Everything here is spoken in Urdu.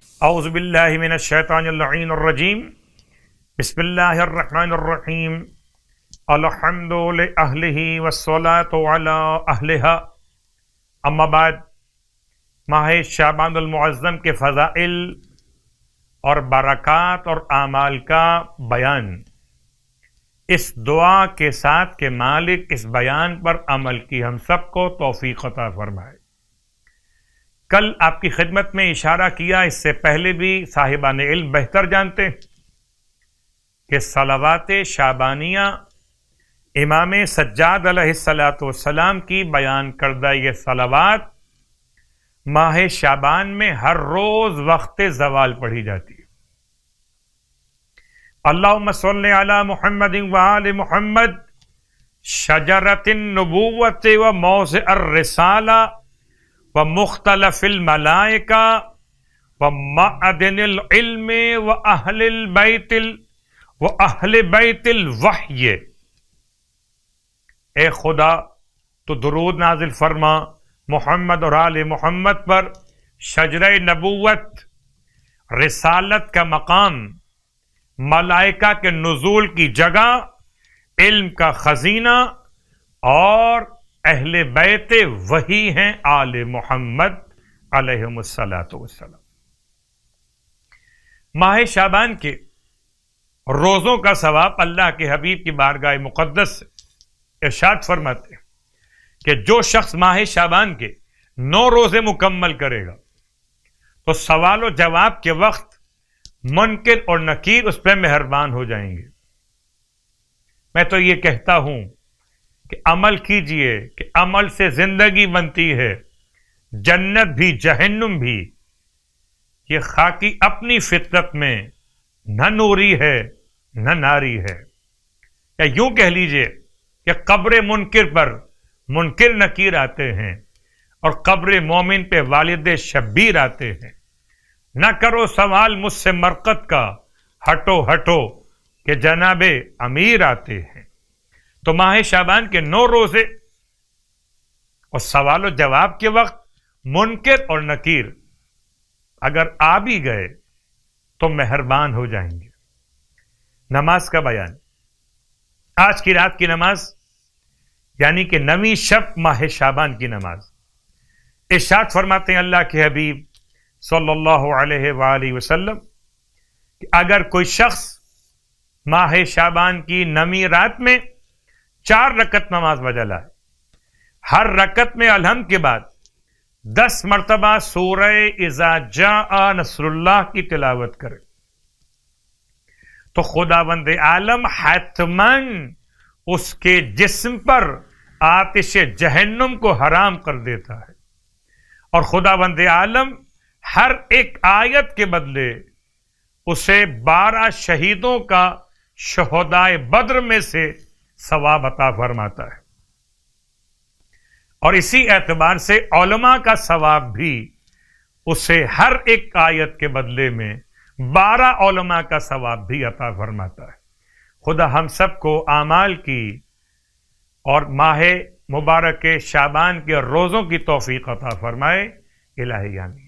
اعوذ باللہ من الشیطان اللعین الرجیم بسم اللہ الرحمن الرحیم الحمد لأہلہ والصلاة علی اہلہا اما بعد، ماہ شعبان المعظم کے فضائل اور برکات اور اعمال کا بیان، اس دعا کے ساتھ کہ مالک اس بیان پر عمل کی ہم سب کو توفیق عطا فرمائے۔ کل آپ کی خدمت میں اشارہ کیا، اس سے پہلے بھی صاحبان علم بہتر جانتے کہ صلوات شعبانیہ امام سجاد علیہ السلام کی بیان کردہ یہ صلوات ماہ شعبان میں ہر روز وقت زوال پڑھی جاتی ہے۔ اللہم صلی علی محمد وآل محمد شجرۃ النبوۃ و موضع الرسالہ ومختلف الملائکہ ومعدن العلم واہل بیت الوحی۔ اے خدا تو درود نازل فرما محمد اور آل محمد پر، شجرہ نبوت، رسالت کا مقام، ملائکہ کے نزول کی جگہ، علم کا خزینہ، اور اہل بیت وہی ہیں آل محمد علیہم الصلاۃ والسلام۔ ماہ شعبان کے روزوں کا ثواب اللہ کے حبیب کی بارگاہ مقدس سے ارشاد فرماتے ہیں کہ جو شخص ماہ شعبان کے 9 روزے مکمل کرے گا تو سوال و جواب کے وقت منکر اور نکیر اس پہ مہربان ہو جائیں گے۔ میں تو یہ کہتا ہوں کہ عمل کیجئے، کہ عمل سے زندگی بنتی ہے، جنت بھی جہنم بھی۔ یہ خاکی اپنی فطرت میں نہ نوری ہے نہ ناری ہے، یا یوں کہہ لیجئے کہ قبر منکر پر منکر نکیر آتے ہیں اور قبر مومن پہ والد شبیر آتے ہیں۔ نہ کرو سوال مجھ سے مرقد کا، ہٹو ہٹو کہ جناب امیر آتے ہیں۔ تو ماہ شعبان کے 9 روزے اور سوال و جواب کے وقت منکر اور نکیر اگر آ بھی گئے تو مہربان ہو جائیں گے۔ نماز کا بیان، آج کی رات کی نماز یعنی کہ 9ویں شب ماہ شعبان کی نماز، ارشاد فرماتے ہیں اللہ کے حبیب صلی اللہ علیہ وآلہ وسلم کہ اگر کوئی شخص ماہ شعبان کی 9ویں رات میں 4 رکعت نماز بجا لائے، ہر رکعت میں الحمد کے بعد 10 مرتبہ سورہ اذا جاء نصر اللہ کی تلاوت کرے تو خداوند عالم حتماً اس کے جسم پر آتش جہنم کو حرام کر دیتا ہے، اور خداوند عالم ہر ایک آیت کے بدلے اسے 12 شہیدوں کا شہدائے بدر میں سے ثواب عطا فرماتا ہے۔ اور اسی اعتبار سے علماء کا ثواب بھی اسے ہر ایک آیت کے بدلے میں 12 علماء کا ثواب بھی عطا فرماتا ہے۔ خدا ہم سب کو اعمال کی اور ماہ مبارک شعبان کے روزوں کی توفیق عطا فرمائے۔ الہی آمین۔